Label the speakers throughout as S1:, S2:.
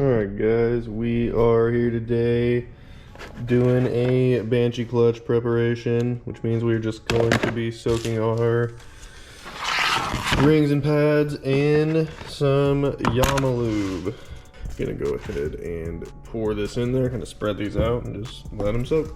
S1: Alright guys, we are here today doing a Banshee clutch preparation, which means we're just going to be soaking our rings and pads in some Yama lube. Gonna go ahead and pour this in there, kind of spread these out and just let them soak.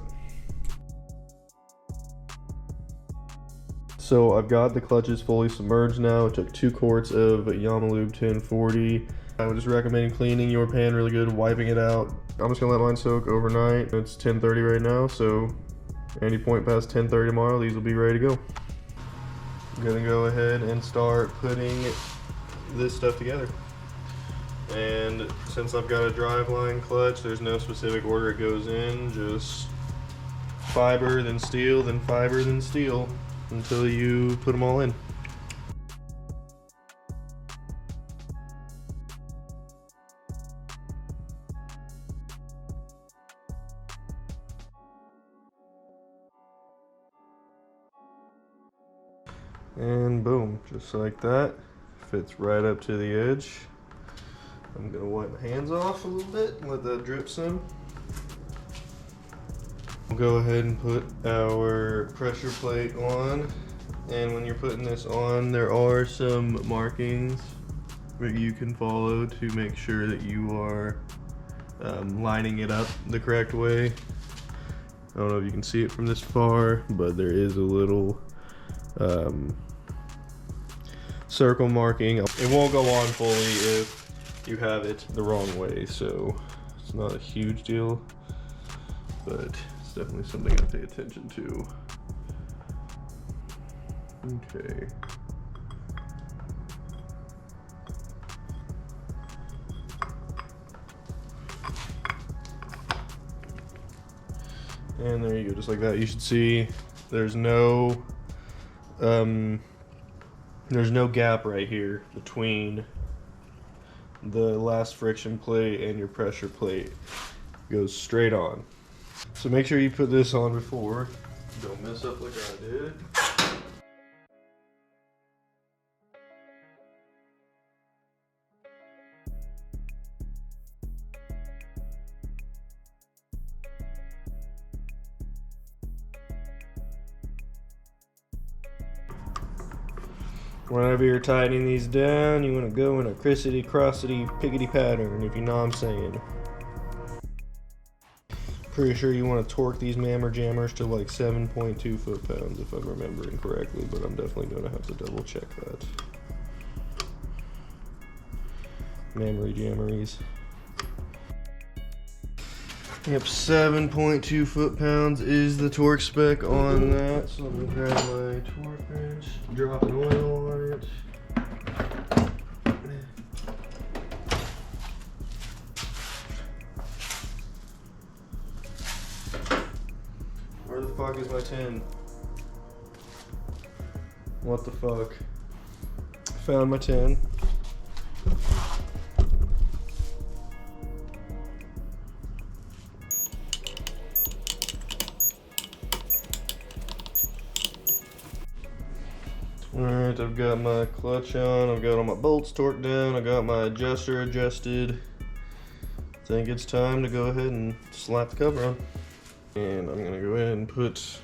S1: So I've got the clutches fully submerged now. I took 2 quarts of Yama lube 1040. I would just recommend cleaning your pan really good, wiping it out. I'm just gonna let mine soak overnight. It's 10:30 right now, so any point past 10:30 tomorrow, these will be ready to go. I'm gonna go ahead and start putting this stuff together. And since I've got a driveline clutch, there's no specific order it goes in, just fiber, then steel, then fiber, then steel, until you put them all in. And boom, just like that, fits right up to the edge. I'm gonna wipe my hands off a little bit and let that drip some. We'll go ahead and put our pressure plate on. And when you're putting this on, there are some markings that you can follow to make sure that you are lining it up the correct way. I don't know if you can see it from this far, but there is a little circle marking. It won't go on fully if you have it the wrong way, so it's not a huge deal, but it's definitely something I pay attention to. Okay. And there you go, just like that. You should see there's no gap right here between the last friction plate and your pressure plate. It goes straight on. So make sure you put this on before. Don't mess up like I did. Whenever you're tightening these down, you want to go in a crissity, crossity, piggity pattern, if you know what I'm saying. Pretty sure you want to torque these mammer jammers to like 7.2 foot-pounds if I'm remembering correctly, but I'm definitely going to have to double check that. Mammery jammeries. Yep, 7.2 foot-pounds is the torque spec on that. So I'm gonna grab my torque wrench, drop an oil on it. Where the fuck is my tin? What the fuck? Found my tin. Alright, I've got my clutch on, I've got all my bolts torqued down, I got my adjuster adjusted. I think it's time to go ahead and slap the cover on. And I'm gonna go ahead and put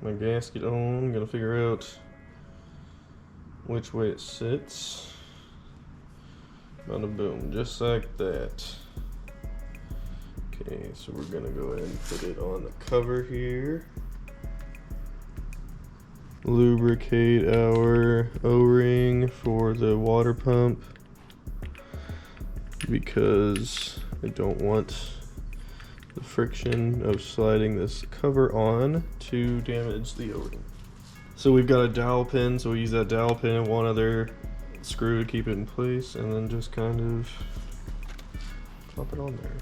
S1: my gasket on. I'm gonna figure out which way it sits. Bada boom, just like that. Okay, so we're gonna go ahead and put it on the cover here. Lubricate our O-ring for the water pump because I don't want the friction of sliding this cover on to damage the O-ring. So we've got a dowel pin, so we use that dowel pin and one other screw to keep it in place, and then just kind of pop it on there.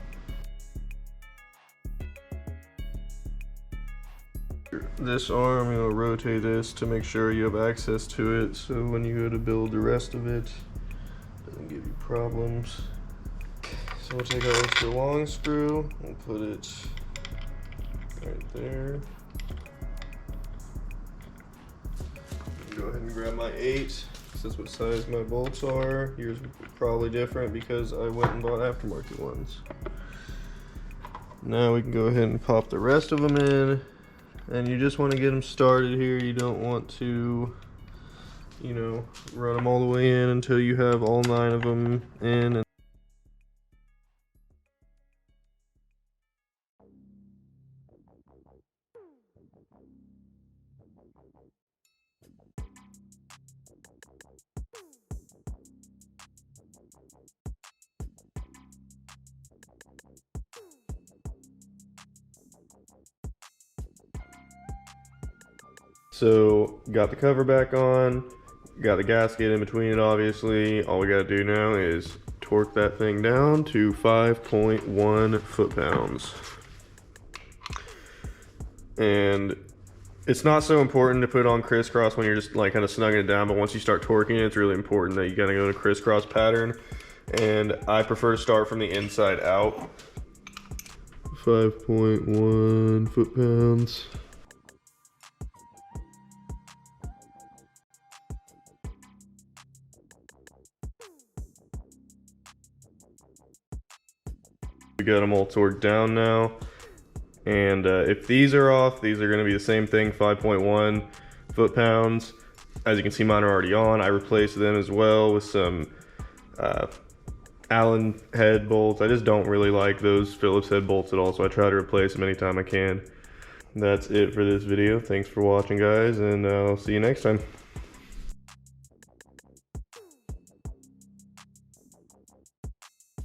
S1: This arm, you'll rotate this to make sure you have access to it, so when you go to build the rest of it, it doesn't give you problems. So we'll take our extra long screw, we'll put it right there. Go ahead and grab my 8, because is what size my bolts are. Yours are probably different because I went and bought aftermarket ones. Now we can go ahead and pop the rest of them in. And you just want to get them started here. You don't want to, you know, run them all the way in until you have all 9 of them in. So got the cover back on, got the gasket in between it obviously. All we gotta do now is torque that thing down to 5.1 foot-pounds. And it's not so important to put on crisscross when you're just like kind of snugging it down, but once you start torquing it, it's really important that you gotta go to crisscross pattern. And I prefer to start from the inside out. 5.1 foot-pounds. We got them all torqued down now, and if these are off, these are going to be the same thing, 5.1 foot-pounds. As you can see, mine are already on. I replaced them as well with some Allen head bolts. I just don't really like those Phillips head bolts at all, so I try to replace them anytime I can. That's it for this video. Thanks for watching, guys, and I'll see you next time.